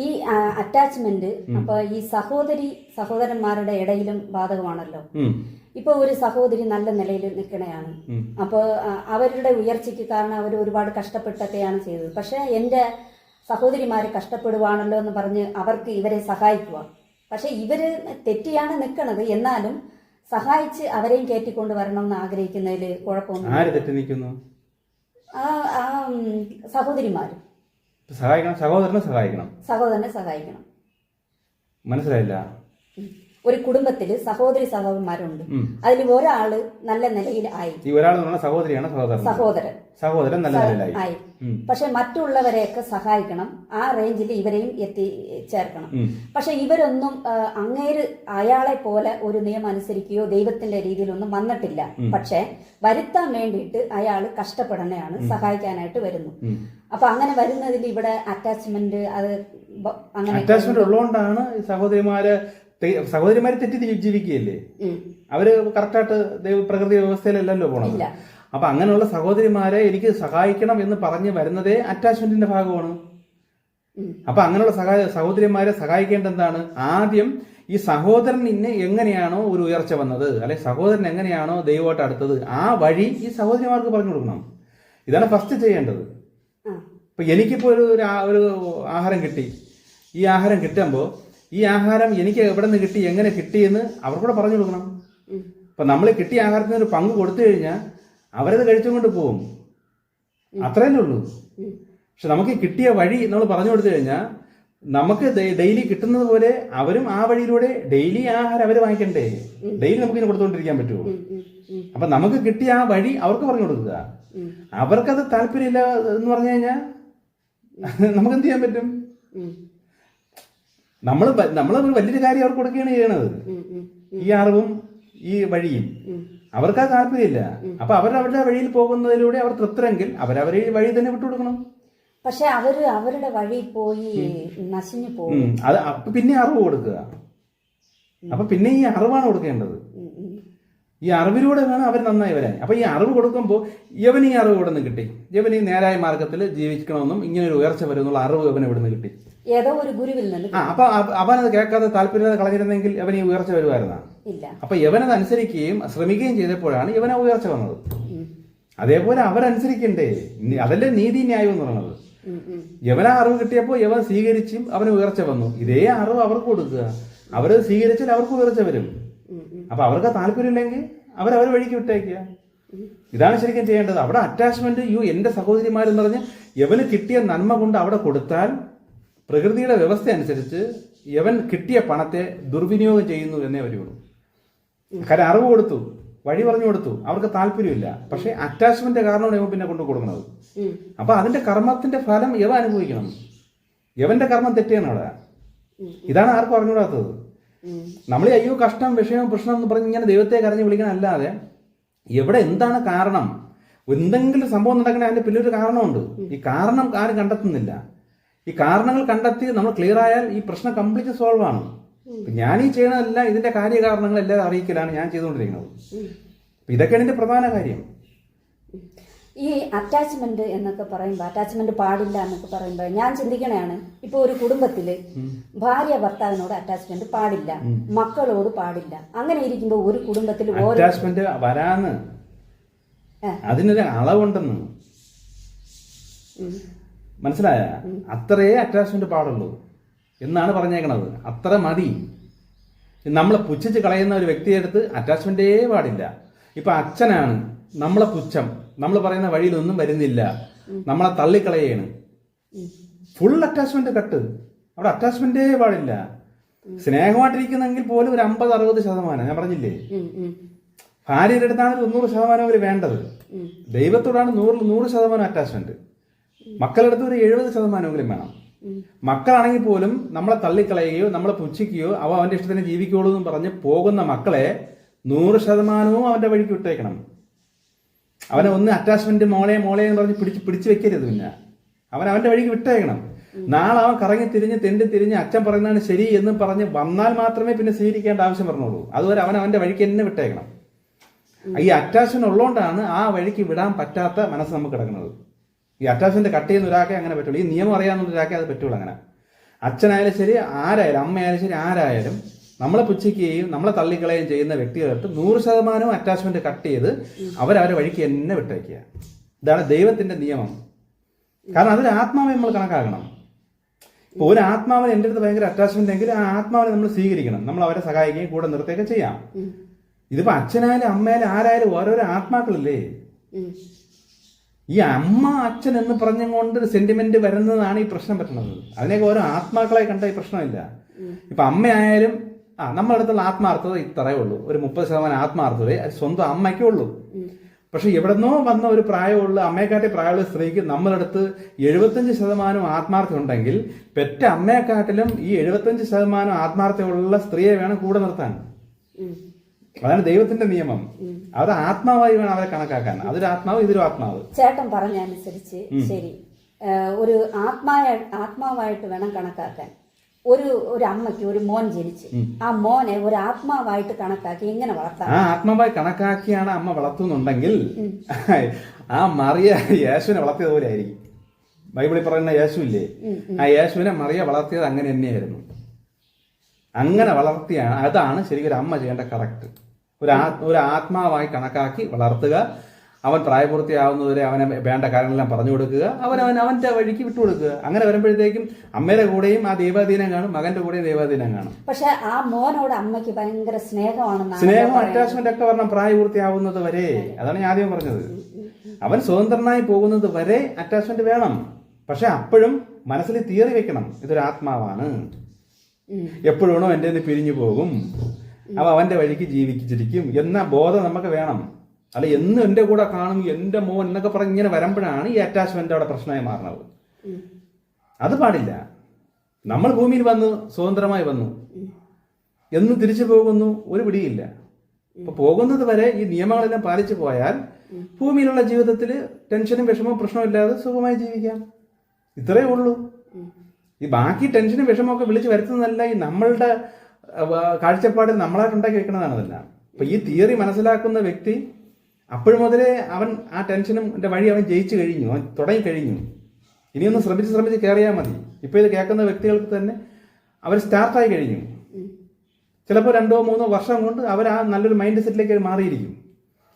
ഈ അറ്റാച്ച്മെന്റ് അപ്പൊ ഈ സഹോദരന്മാരുടെ ഇടയിലും ബാധകമാണല്ലോ. ഇപ്പൊ ഒരു സഹോദരി നല്ല നിലയിൽ നിൽക്കണയാണ്. അപ്പൊ അവരുടെ ഉയർച്ചയ്ക്ക് കാരണം അവർ ഒരുപാട് കഷ്ടപ്പെട്ടൊക്കെയാണ് ചെയ്തത്. പക്ഷെ എന്റെ സഹോദരിമാര് കഷ്ടപ്പെടുവാണല്ലോ എന്ന് പറഞ്ഞ് അവർക്ക് ഇവരെ സഹായിക്കുക. പക്ഷെ ഇവര് തെറ്റിയാണ് നിൽക്കണത്. എന്നാലും സഹായിച്ച് അവരെയും കയറ്റിക്കൊണ്ട് വരണമെന്ന് ആഗ്രഹിക്കുന്നതിൽ കുഴപ്പമൊന്നും. സഹോദരിമാര് സഹോദരനെ സഹായിക്കണം. മനസ്സിലായില്ല. ഒരു കുടുംബത്തില് സഹോദരന്മാരുണ്ട്. അതിൽ ഒരാള് നല്ല നിലയിൽ ആയി. സഹോദരിയാണ് സഹോദരൻ നല്ല നിലയിലായി ആയി. പക്ഷെ മറ്റുള്ളവരെയൊക്കെ സഹായിക്കണം. ആ റേഞ്ചിൽ ഇവരെയും ചേർക്കണം. പക്ഷെ ഇവരൊന്നും അയാളെ പോലെ ഒരു നിയമം അനുസരിക്കുകയോ ദൈവത്തിന്റെ രീതിയിലൊന്നും വന്നിട്ടില്ല. പക്ഷെ വരുത്താൻ വേണ്ടിയിട്ട് അയാൾ കഷ്ടപ്പെടണയാണ്, സഹായിക്കാനായിട്ട് വരുന്നു. അപ്പൊ അങ്ങനെ വരുന്നതിൽ ഇവിടെ അറ്റാച്ച്മെന്റ് അങ്ങനെ ഉള്ളതുകൊണ്ടാണ് സഹോദരിമാരെ തെറ്റി ജീവിക്കുകയല്ലേ. അവര് കറക്റ്റായിട്ട് പ്രകൃതി വ്യവസ്ഥയിലല്ലല്ലോ പോണത്. അപ്പൊ അങ്ങനെയുള്ള സഹോദരിമാരെ എനിക്ക് സഹായിക്കണം എന്ന് പറഞ്ഞു വരുന്നതേ അറ്റാച്ച്മെന്റിന്റെ ഭാഗമാണ്. അപ്പൊ അങ്ങനെയുള്ള സഹോദരിമാരെ സഹായിക്കേണ്ട എന്താണ്? ആദ്യം ഈ സഹോദരൻ എങ്ങനെയാണോ ഒരു ഉയർച്ച വന്നത്, അല്ലെ സഹോദരൻ എങ്ങനെയാണോ ദൈവമായിട്ട് അടുത്തത്, ആ വഴി ഈ സഹോദരിമാർക്ക് പറഞ്ഞു കൊടുക്കണം. ഇതാണ് ഫസ്റ്റ് ചെയ്യേണ്ടത്. ഇപ്പൊ എനിക്കിപ്പോ ഒരു ആഹാരം കിട്ടി. ഈ ആഹാരം കിട്ടുമ്പോൾ ഈ ആഹാരം എനിക്ക് എവിടെ നിന്ന് കിട്ടി, എങ്ങനെ കിട്ടിയെന്ന് അവർക്കൂടെ പറഞ്ഞു കൊടുക്കണം. അപ്പൊ നമ്മൾ കിട്ടിയ ആഹാരത്തിന് ഒരു പങ്ക് കൊടുത്തു കഴിഞ്ഞാൽ അവരത് കഴിച്ചുകൊണ്ട് പോകും. അത്രയല്ലേ ഉള്ളൂ. പക്ഷെ നമുക്ക് കിട്ടിയ വഴി നമ്മൾ പറഞ്ഞു കൊടുത്തു കഴിഞ്ഞാൽ നമുക്ക് ഡെയിലി കിട്ടുന്നത് പോലെ അവരും ആ വഴിയിലൂടെ ഡെയിലി ആഹാരം അവർ വാങ്ങിക്കണ്ടേ. ഡെയിലി നമുക്ക് ഇങ്ങനെ കൊടുത്തുകൊണ്ടിരിക്കാൻ പറ്റുമോ? അപ്പൊ നമുക്ക് കിട്ടിയ ആ വഴി അവർക്ക് പറഞ്ഞു കൊടുക്കുക. അവർക്കത് താല്പര്യമില്ല എന്ന് പറഞ്ഞു കഴിഞ്ഞാൽ നമുക്ക് എന്ത് ചെയ്യാൻ പറ്റും? നമ്മൾ വലിയൊരു കാര്യം അവർക്ക് കൊടുക്കുകയാണ് ചെയ്യണത്. ഈ അറിവും ഈ വഴിയും അവർക്ക് താല്പര്യമില്ല. അപ്പൊ അവരുടെ വഴിയിൽ പോകുന്നതിലൂടെ അവർ തൃപ്തരെങ്കിൽ അവരവരെ വഴി തന്നെ വിട്ടുകൊടുക്കണം. പക്ഷെ അവരുടെ വഴി പോയി നശിഞ്ഞു പോകും. അത് പിന്നെ അറിവ് കൊടുക്കുക. അപ്പൊ പിന്നെ ഈ അറിവാണ് കൊടുക്കേണ്ടത്. ഈ അറിവിലൂടെ വേണം അവർ നന്നായി വരാൻ. അപ്പൊ ഈ അറിവ് കൊടുക്കുമ്പോൾ യവന് ഈ അറിവ് ഇവിടെ നിന്ന് കിട്ടി. യവന് ഈ നേരായ മാർഗത്തിൽ ജീവിക്കണമെന്നും ഇങ്ങനെ ഒരു ഉയർച്ച വരുന്നുള്ള അറിവ് യവന് ഇവിടെ നിന്ന് കിട്ടി. ഏതോ ഒരു ഗുരുവിൽ നിന്ന്. അപ്പൊ അവനത് കേൾക്കാതെ താല്പര്യത കളഞ്ഞിരുന്നെങ്കിൽ യവൻ ഈ ഉയർച്ച വരുമായിരുന്ന. അപ്പൊ യവനത് അനുസരിക്കുകയും ശ്രമിക്കുകയും ചെയ്തപ്പോഴാണ് യവന ഉയർച്ച വന്നത്. അതേപോലെ അവരനുസരിക്കണ്ടേ? അതല്ലേ നീതി ന്യായം എന്ന് പറയുന്നത്. യവന അറിവ് കിട്ടിയപ്പോൾ യവൻ സ്വീകരിച്ചും അവന് ഉയർച്ച വന്നു. ഇതേ അറിവ് അവർക്ക് കൊടുക്കുക. അവരത് സ്വീകരിച്ചാൽ അവർക്ക് ഉയർച്ച വരും. അപ്പൊ അവർക്ക് താല്പര്യമില്ലെങ്കിൽ അവരവർ വഴിക്ക് വിട്ടേക്കുക. ഇതാണ് ശരിക്കും ചെയ്യേണ്ടത്. അവിടെ അറ്റാച്ച്മെന്റ് എന്റെ സഹോദരിമാരെന്ന് പറഞ്ഞ് യവന് കിട്ടിയ നന്മ കൊണ്ട് അവിടെ കൊടുത്താൽ പ്രകൃതിയുടെ വ്യവസ്ഥ അനുസരിച്ച് യവൻ കിട്ടിയ പണത്തെ ദുർവിനിയോഗം ചെയ്യുന്നു എന്നേ വരികയുള്ളൂ. കാര്യം അറിവ് കൊടുത്തു, വഴി പറഞ്ഞു കൊടുത്തു, അവർക്ക് താല്പര്യമില്ല. പക്ഷെ അറ്റാച്ച്മെന്റ് കാരണമാണ് യവൻ പിന്നെ കൊണ്ടു കൊടുക്കുന്നത്. അപ്പൊ അതിന്റെ കർമ്മത്തിന്റെ ഫലം യവ അനുഭവിക്കണം. യവന്റെ കർമ്മം തെറ്റിയാണ് അവിടെ. ഇതാണ് ആർക്കും അറിഞ്ഞുകൂടാത്തത്. നമ്മൾ അയ്യോ കഷ്ടം, വിഷയം, പ്രശ്നം എന്ന് പറഞ്ഞ് ഇങ്ങനെ ദൈവത്തെ കരഞ്ഞ് വിളിക്കണം. അല്ലാതെ എവിടെ എന്താണ് കാരണം, എന്തെങ്കിലും സംഭവം നടക്കണേ അതിന്റെ പിന്നൊരു കാരണമുണ്ട്. ഈ കാരണം ആരും കണ്ടെത്തുന്നില്ല. ഈ കാരണങ്ങൾ കണ്ടെത്തി നമ്മൾ ക്ലിയർ ആയാൽ ഈ പ്രശ്നം കംപ്ലീറ്റ് സോൾവ് ആണ്. ഞാൻ ഈ ചെയ്യണതല്ല, ഇതിന്റെ കാര്യകാരണങ്ങൾ എല്ലാവരും അറിയിക്കലാണ് ഞാൻ ചെയ്തുകൊണ്ടിരിക്കുന്നത്. ഇതൊക്കെയാണ് ഇതിന്റെ പ്രധാന കാര്യം. ഈ അറ്റാച്ച്മെന്റ് എന്നൊക്കെ പറയുമ്പോൾ, അറ്റാച്ച്മെന്റ് പാടില്ല എന്നൊക്കെ പറയുമ്പോൾ ഞാൻ ചിന്തിക്കണതാണ്, ഇപ്പൊ ഒരു കുടുംബത്തില് ഭാര്യ ഭർത്താവിനോട് അറ്റാച്ച്മെന്റ് പാടില്ല, മക്കളോട് പാടില്ല. അങ്ങനെ ഇരിക്കുമ്പോൾ ഒരു കുടുംബത്തിൽ അറ്റാച്ച്മെന്റ് വരാന്ന് അതിനൊരു അളവുണ്ടെന്ന് മനസ്സിലായ? അത്രയേ അറ്റാച്ച്മെന്റ് പാടുള്ളൂ എന്നാണ് പറഞ്ഞേക്കണത്. അത്ര മതി. നമ്മളെ പുച്ഛിച്ച് കളയുന്ന ഒരു വ്യക്തിയെടുത്ത് അറ്റാച്ച്മെന്റേ പാടില്ല. ഇപ്പൊ അച്ഛനാണ് നമ്മളെ പുച്ഛം, നമ്മൾ പറയുന്ന വഴിയിലൊന്നും വരുന്നില്ല, നമ്മളെ തള്ളിക്കളയാണ്, ഫുൾ അറ്റാച്ച്മെന്റ് കട്ട്. അവിടെ അറ്റാച്ച്മെന്റേ പാടില്ല. സ്നേഹമായിട്ടിരിക്കുന്നെങ്കിൽ പോലും ഒരു 50-60%. ഞാൻ പറഞ്ഞില്ലേ, ഭാര്യയുടെ അടുത്താണ് 90% അവർ വേണ്ടത്. ദൈവത്തോടാണ് 100% അറ്റാച്ച്മെന്റ്. മക്കളുടെ അടുത്ത് ഒരു 70% വേണം. മക്കളാണെങ്കിൽ പോലും നമ്മളെ തള്ളിക്കളയുകയോ നമ്മളെ പുച്ഛിക്കുകയോ അവന്റെ ഇഷ്ടത്തിന് ജീവിക്കുകയുള്ളൂ എന്ന് പറഞ്ഞ് പോകുന്ന മക്കളെ 100% അവന്റെ വഴിക്ക് വിട്ടേക്കണം. അവനെ ഒന്ന് അറ്റാച്ച്മെന്റ് മോളെ എന്ന് പറഞ്ഞ് പിടിച്ചു വെക്കരുത്. പിന്നെ അവന്റെ വഴിക്ക് വിട്ടേക്കണം. നാളെ അവൻ കറങ്ങി തിരിഞ്ഞ് തെണ്ടി തിരിഞ്ഞ് അച്ഛൻ പറയുന്നതാണ് ശരി എന്ന് പറഞ്ഞ് വന്നാൽ മാത്രമേ പിന്നെ സ്വീകരിക്കേണ്ട ആവശ്യം പറഞ്ഞോളൂ. അതുവരെ അവന്റെ വഴിക്ക് തന്നെ വിട്ടേക്കണം. ഈ അറ്റാച്ച്മെന്റ് ഉള്ളതുകൊണ്ടാണ് ആ വഴിക്ക് വിടാൻ പറ്റാത്ത മനസ്സ് നമുക്ക് കിടക്കുന്നത്. ഈ അറ്റാച്ച്മെന്റ് കട്ട് ചെയ്യുന്ന ഒരാൾക്കെ അങ്ങനെ പറ്റുള്ളൂ. ഈ നിയമം അറിയാവുന്ന ഒരാൾക്കെ അത് പറ്റുള്ളൂ. അങ്ങനെ അച്ഛനായാലും ശരി ആരായാലും, അമ്മയായാലും ശരി ആരായാലും നമ്മളെ പുച്ഛിക്കുകയും നമ്മളെ തള്ളിക്കളയുകയും ചെയ്യുന്ന വ്യക്തികൾക്ക് 100% അറ്റാച്ച്മെന്റ് കട്ട് ചെയ്ത് അവരവരെ വഴിക്ക് തന്നെ വിട്ടേക്കുക. ഇതാണ് ദൈവത്തിന്റെ നിയമം. കാരണം അതൊരു ആത്മാവെ നമ്മൾ കണക്കാക്കണം. ഇപ്പോൾ ഒരു ആത്മാവിന് എൻ്റെ അടുത്ത് ഭയങ്കര അറ്റാച്ച്മെന്റ് എങ്കിൽ ആ ആത്മാവിനെ നമ്മൾ സ്വീകരിക്കണം, നമ്മൾ അവരെ സഹായിക്കുകയും കൂടെ നിർത്തുകയൊക്കെ ചെയ്യാം. ഇതിപ്പോ അച്ഛനായാലും അമ്മയായാലും ആരായാലും ഓരോരോ ആത്മാക്കളില്ലേ. ഈ അമ്മ അച്ഛൻ എന്ന് പറഞ്ഞുകൊണ്ട് ഒരു സെന്റിമെന്റ് വരുന്നതാണ് ഈ പ്രശ്നം പറ്റുന്നത്. അതിനൊക്കെ ഓരോ ആത്മാക്കളെ കണ്ട ഈ പ്രശ്നമില്ല. ഇപ്പൊ അമ്മയായാലും നമ്മുടെ അടുത്തുള്ള ആത്മാർത്ഥത ഇത്രയേ ഉള്ളൂ, ഒരു 30% ആത്മാർത്ഥതയെ സ്വന്തം അമ്മയ്ക്കേ ഉള്ളൂ. പക്ഷെ എവിടെന്നോ വന്ന ഒരു പ്രായമുള്ള അമ്മയെക്കാട്ടി പ്രായമുള്ള സ്ത്രീക്ക് നമ്മളടുത്ത് 75% ആത്മാർത്ഥത ഉണ്ടെങ്കിൽ പെറ്റ അമ്മയെക്കാട്ടിലും ഈ 75% ആത്മാർത്ഥതയുള്ള സ്ത്രീയെ വേണം കൂടെ നിർത്താൻ. അതാണ് ദൈവത്തിന്റെ നിയമം. അത് ആത്മാവായി വേണം അവരെ കണക്കാക്കാൻ. അതൊരു ആത്മാവ്, ഇതൊരു ആത്മാവ്. ചേട്ടൻ പറഞ്ഞ അനുസരിച്ച് ശരി, ഒരു ആത്മാവായിട്ട് വേണം കണക്കാക്കാൻ. ഒരു അമ്മയ്ക്ക് ഒരു മോൻ ജനിച്ച് ആ മോനെ ഒരു ആത്മാവായിട്ട് കണക്കാക്കി എങ്ങനെ വളർത്താം? ആ ആത്മാവായി കണക്കാക്കിയാണ് അമ്മ വളർത്തുന്നുണ്ടെങ്കിൽ ആ മറിയ യേശുവിനെ വളർത്തിയത് പോലെ ആയിരിക്കും. ബൈബിളിൽ പറയുന്ന യേശു ഇല്ലേ, ആ യേശുവിനെ മറിയ വളർത്തിയത് അങ്ങനെ തന്നെയായിരുന്നു. അങ്ങനെ വളർത്തിയാണ്. അതാണ് ശരിക്കും ഒരു അമ്മ ചെയ്യേണ്ട കറക്റ്റ്. ഒരു ആത്മാവായി കണക്കാക്കി വളർത്തുക. അവൻ പ്രായപൂർത്തിയാവുന്നവരെ അവനെ വേണ്ട കാര്യങ്ങളെല്ലാം പറഞ്ഞു കൊടുക്കുക. അവന്റെ വഴിക്ക് വിട്ടുകൊടുക്കുക. അങ്ങനെ വരുമ്പോഴത്തേക്കും അമ്മയുടെ കൂടെയും ആ ദൈവാധീനം കാണും, മകന്റെ കൂടെയും ദൈവാധീനം കാണും. പക്ഷെ ആ മോനോട് അമ്മയ്ക്ക് ഭയങ്കര സ്നേഹമാണ്. സ്നേഹം അറ്റാച്ച്മെന്റ് ഒക്കെ പറഞ്ഞാൽ പ്രായപൂർത്തിയാവുന്നത് വരെ. അതാണ് ഞാൻ ആദ്യം പറഞ്ഞത്. അവൻ സ്വതന്ത്രനായി പോകുന്നത് വരെ അറ്റാച്ച്മെന്റ് വേണം. പക്ഷെ അപ്പോഴും മനസ്സിൽ തിയറി വെക്കണം, ഇതൊരു ആത്മാവാണ്, എപ്പോഴാണോ എന്റെ നിന്ന് പിരിഞ്ഞു പോകും, അവന്റെ വഴിക്ക് ജീവിച്ചിരിക്കും എന്ന ബോധം നമുക്ക് വേണം. അല്ല എന്നും എന്റെ കൂടെ കാണും, എന്റെ മോൻ എന്നൊക്കെ പറഞ്ഞ് ഇങ്ങനെ വരുമ്പോഴാണ് ഈ അറ്റാച്ച്മെന്റ് അവിടെ പ്രശ്നമായി മാറുന്നത്. അത് പാടില്ല. നമ്മൾ ഭൂമിയിൽ വന്നു, സ്വതന്ത്രമായി വന്നു, എന്ന് തിരിച്ചു പോകുന്നു, ഒരു പിടിയില്ല. അപ്പൊ പോകുന്നത് വരെ ഈ നിയമങ്ങളെല്ലാം പാലിച്ചു പോയാൽ ഭൂമിയിലുള്ള ജീവിതത്തിൽ ടെൻഷനും വിഷമവും പ്രശ്നമില്ലാതെ സുഖമായി ജീവിക്കാം. ഇത്രയേ ഉള്ളൂ. ഈ ബാക്കി ടെൻഷനും വിഷമമൊക്കെ വിളിച്ചു വരുത്തുന്നതല്ല, ഈ നമ്മളുടെ കാഴ്ചപ്പാടിൽ നമ്മളായിട്ട് ഉണ്ടാക്കി വെക്കണതാണ് അതെല്ലാം. അപ്പൊ ഈ തിയറി മനസ്സിലാക്കുന്ന വ്യക്തി അപ്പോഴും മുതലേ അവൻ ആ ടെൻഷനും വഴി അവൻ ജയിച്ചു കഴിഞ്ഞു, അവൻ തുടങ്ങി കഴിഞ്ഞു. ഇനിയൊന്ന് ശ്രമിച്ച് കയറിയാൽ മതി. ഇപ്പൊ ഇത് കേൾക്കുന്ന വ്യക്തികൾക്ക് തന്നെ അവർ സ്റ്റാർട്ടായി കഴിഞ്ഞു. ചിലപ്പോൾ 2-3 വർഷം കൊണ്ട് അവർ ആ നല്ലൊരു മൈൻഡ് സെറ്റിലേക്ക് മാറിയിരിക്കും.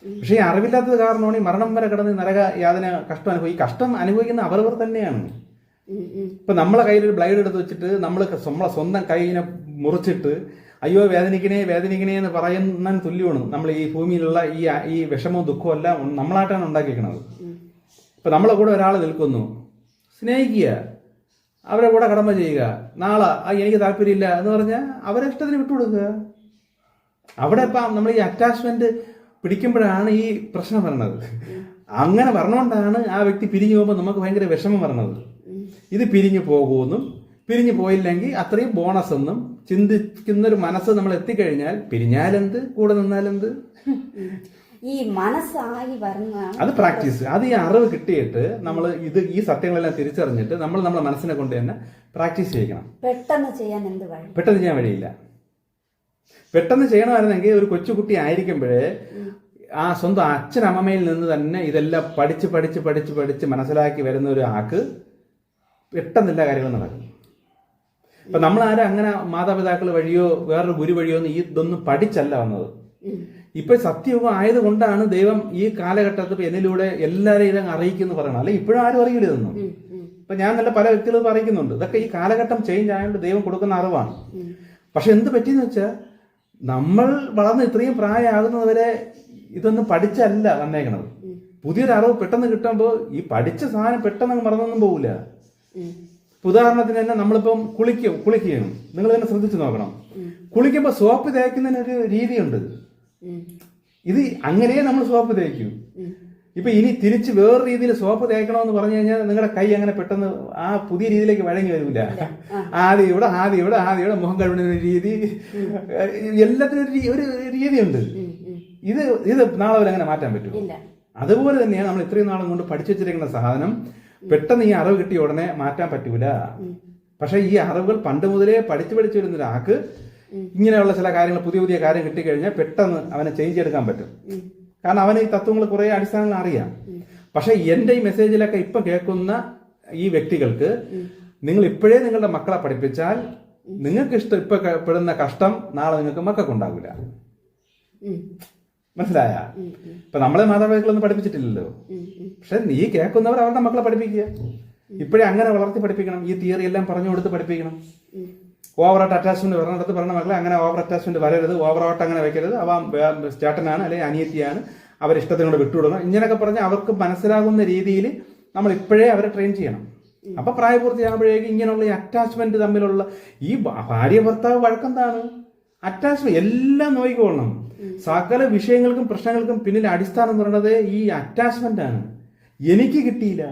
പക്ഷെ ഈ അറിവില്ലാത്തത് കാരണമാണ് ഈ മരണം വരെ കിടന്ന് നരക യാതന കഷ്ടം അനുഭവിക്കും. ഈ കഷ്ടം അനുഭവിക്കുന്ന അവർ തന്നെയാണ്. ഇപ്പൊ നമ്മളെ കയ്യിലൊരു ബ്ലൈഡ് എടുത്ത് വെച്ചിട്ട് നമ്മളെ സ്വന്തം കൈയിനെ മുറിച്ചിട്ട് അയ്യോ വേദനിക്കണേ എന്ന് പറയുന്ന തുല്യമാണ് നമ്മൾ ഈ ഭൂമിയിലുള്ള ഈ വിഷമവും ദുഃഖവും എല്ലാം നമ്മളായിട്ടാണ് ഉണ്ടാക്കിയിരിക്കുന്നത്. ഇപ്പൊ നമ്മളെ കൂടെ ഒരാൾ നിൽക്കുന്നു, സ്നേഹിക്കുക, അവരെ കൂടെ കടമ ചെയ്യുക. നാളെ എനിക്ക് താല്പര്യമില്ല എന്ന് പറഞ്ഞാൽ അവരെ ഇഷ്ടത്തിന് വിട്ടുകൊടുക്കുക. അവിടെ ഇപ്പം നമ്മൾ ഈ അറ്റാച്ച്മെന്റ് പിടിക്കുമ്പോഴാണ് ഈ പ്രശ്നം വരുന്നത്. അങ്ങനെ പറഞ്ഞുകൊണ്ടാണ് ആ വ്യക്തി പിരിഞ്ഞു പോകുമ്പോൾ നമുക്ക് ഭയങ്കര വിഷമം വരുന്നത്. ഇത് പിരിഞ്ഞു പോകുമെന്നും പിരിഞ്ഞു പോയില്ലെങ്കിൽ അത്രയും ബോണസ് എന്നും ചിന്തിക്കുന്നൊരു മനസ്സ് നമ്മൾ എത്തിക്കഴിഞ്ഞാൽ പിരിഞ്ഞാലെന്ത്, കൂടെ നിന്നാലെന്ത്. ഈ മനസ്സായി വരുന്നതാണ് അത് പ്രാക്ടീസ്. അത് ഈ അറിവ് കിട്ടിയിട്ട് നമ്മൾ ഈ സത്യങ്ങളെല്ലാം തിരിച്ചറിഞ്ഞിട്ട് നമ്മളെ മനസ്സിനെ കൊണ്ട് തന്നെ പ്രാക്ടീസ് ചെയ്യണം. പെട്ടെന്ന് ചെയ്യാൻ എന്ത് വഴി? പെട്ടെന്ന് ചെയ്യാൻ വഴിയില്ല. പെട്ടെന്ന് ചെയ്യണമായിരുന്നെങ്കിൽ ഒരു കൊച്ചുകുട്ടി ആയിരിക്കുമ്പോഴേ ആ സ്വന്തം അച്ഛനമ്മയിൽ നിന്ന് തന്നെ ഇതെല്ലാം പഠിച്ച് മനസ്സിലാക്കി വരുന്ന ഒരു ആൾക്ക് പെട്ടെന്ന് എല്ലാ കാര്യങ്ങളും നടക്കും. ഇപ്പൊ നമ്മളാരും അങ്ങനെ മാതാപിതാക്കൾ വഴിയോ വേറൊരു ഗുരു വഴിയോ ഇതൊന്നും പഠിച്ചല്ല വന്നത്. ഇപ്പൊ സത്യയുഗം ആയതുകൊണ്ടാണ് ദൈവം ഈ കാലഘട്ടത്തിൽ എന്നിലൂടെ എല്ലാവരെയും ഇതങ്ങ് അറിയിക്കുന്നു പറയണം. അല്ലെ ഇപ്പോഴും ആരും അറിയില്ല ഇതൊന്നും. ഇപ്പൊ ഞാൻ നല്ല പല വ്യക്തികളും അറിയിക്കുന്നുണ്ട്. ഇതൊക്കെ ഈ കാലഘട്ടം ചേഞ്ച് ആയതുകൊണ്ട് ദൈവം കൊടുക്കുന്ന അറിവാണ്. പക്ഷെ എന്ത് പറ്റിയെന്ന് വെച്ചാൽ നമ്മൾ വളർന്ന് ഇത്രയും പ്രായമാകുന്നതുവരെ ഇതൊന്നും പഠിച്ചല്ല വന്നേക്കണത്. പുതിയൊരു അറിവ് പെട്ടെന്ന് കിട്ടുമ്പോൾ ഈ പഠിച്ച സാധനം പെട്ടെന്ന് മറന്നൊന്നും പോകില്ല. ഉദാഹരണത്തിന് തന്നെ നമ്മളിപ്പം കുളിക്കുകയാണ്. നിങ്ങൾ തന്നെ ശ്രദ്ധിച്ചു നോക്കണം. കുളിക്കുമ്പോൾ സോപ്പ് തേക്കുന്നതിനൊരു രീതിയുണ്ട്. ഇത് അങ്ങനെ നമ്മൾ സോപ്പ് തേക്കും. ഇപ്പൊ ഇനി തിരിച്ച് വേറെ രീതിയിൽ സോപ്പ് തേക്കണമെന്ന് പറഞ്ഞു കഴിഞ്ഞാൽ നിങ്ങളുടെ കൈ അങ്ങനെ പെട്ടെന്ന് ആ പുതിയ രീതിയിലേക്ക് വഴങ്ങി വരില്ല. ആദ്യം ഇവിടെ മുഖം കഴുകുന്ന ഒരു രീതി, എല്ലാത്തിനും ഒരു രീതിയുണ്ട്. ഇത് നാളെ വരെ അങ്ങനെ മാറ്റാൻ പറ്റുമോ? അതുപോലെ തന്നെയാണ് നമ്മൾ ഇത്രയും നാളും കൊണ്ട് പഠിച്ചു വെച്ചിരിക്കുന്ന സാധനം പെട്ടെന്ന് ഈ അറിവ് കിട്ടിയ ഉടനെ മാറ്റാൻ പറ്റൂല. പക്ഷെ ഈ അറിവുകൾ പണ്ട് മുതലേ പഠിച്ചു വരുന്ന ഒരാൾക്ക് ഇങ്ങനെയുള്ള ചില കാര്യങ്ങൾ പുതിയ കാര്യം കിട്ടിക്കഴിഞ്ഞാൽ പെട്ടെന്ന് അവനെ ചേഞ്ച് ചെയ്തെടുക്കാൻ പറ്റും. കാരണം അവന് ഈ തത്വങ്ങൾ കുറെ അടിസ്ഥാനങ്ങൾ അറിയാം. പക്ഷെ എന്റെ ഈ മെസ്സേജിലൊക്കെ ഇപ്പൊ കേൾക്കുന്ന ഈ വ്യക്തികൾക്ക് നിങ്ങൾ ഇപ്പോഴേ നിങ്ങളുടെ മക്കളെ പഠിപ്പിച്ചാൽ നിങ്ങൾക്ക് ഇപ്പൊ പെടുന്ന കഷ്ടം നാളെ നിങ്ങൾക്ക് മക്കൾക്കുണ്ടാവില്ല. മനസ്സിലായ? ഇപ്പൊ നമ്മളെ മാതാപിതാക്കളൊന്നും പഠിപ്പിച്ചിട്ടില്ലല്ലോ. പക്ഷെ നീ കേൾക്കുന്നവർ അവരുടെ മക്കളെ പഠിപ്പിക്കുക. ഇപ്പോഴേ അങ്ങനെ വളർത്തി പഠിപ്പിക്കണം. ഈ തിയറി എല്ലാം പറഞ്ഞു കൊടുത്ത് പഠിപ്പിക്കണം. ഓവറായിട്ട് അറ്റാച്ച്മെന്റ് വരണടുത്ത് പറഞ്ഞ മക്കളെ അങ്ങനെ ഓവർ അറ്റാച്ച്മെന്റ് വരരുത്, ഓവറായിട്ട് അങ്ങനെ വെക്കരുത്, അവ ചേട്ടനാണ് അല്ലെങ്കിൽ അനിയത്തിയാണ്, അവരിഷ്ടത്തിനോട് വിട്ടുവിടണം, ഇങ്ങനെയൊക്കെ പറഞ്ഞ് അവർക്ക് മനസ്സിലാകുന്ന രീതിയിൽ നമ്മൾ ഇപ്പോഴേ അവരെ ട്രെയിൻ ചെയ്യണം. അപ്പൊ പ്രായപൂർത്തിയാകുമ്പോഴേക്കും ഇങ്ങനെയുള്ള ഈ അറ്റാച്ച്മെന്റ് തമ്മിലുള്ള ഈ ഭാര്യ ഭർത്താവ് വഴക്കെന്താണ്? അറ്റാച്ച്മെന്റ് എല്ലാം നോക്കിക്കൊള്ളണം. സകല വിഷയങ്ങൾക്കും പ്രശ്നങ്ങൾക്കും പിന്നിൽ അടിസ്ഥാനം എന്ന് പറയുന്നത് ഈ അറ്റാച്ച്മെന്റ് ആണ്. എനിക്ക് കിട്ടിയില്ല,